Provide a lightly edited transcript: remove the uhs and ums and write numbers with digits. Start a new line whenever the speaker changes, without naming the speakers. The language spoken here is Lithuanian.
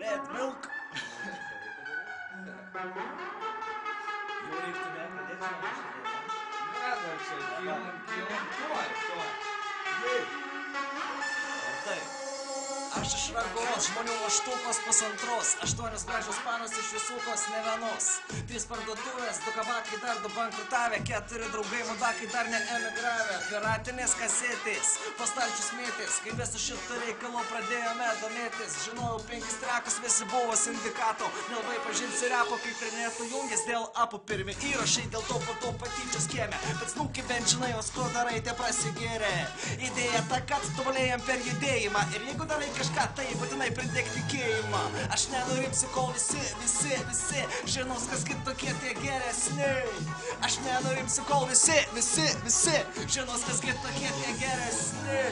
Red milk. Jau reiktume pradėti nuo Aš iš Raguvos, žmonių aštukos pusantros, 8 gražios panos iš visukos ne vienos. 3 parduotuvės, 2 kabakai dar 2 bankrutavę, 4 draugai mudakai dar neemigravę. Piratinės kasetės, pastalčius mėtės, kai visų šitų reikalų pradėjome domėtis. Žinojau 5 trekus, visi buvo sindikato, nelabai pažinsi repo, kaip ir netų jungės dėl apų pirmi įrašai, dėl to po to patyčios kieme. Bet snūki bent žinai, jos ko darai, te prasigėrė. Idėja ta, kad tobulėjam per judėjimą ir jeigu darai kažką, tai būtinai pridėk tikėjimą. Aš nenurimsiu, kol visi žinos, kas kitokie tie geresni. Aš nenurimsiu, kol visi žinos, kas kitokie tie geresni.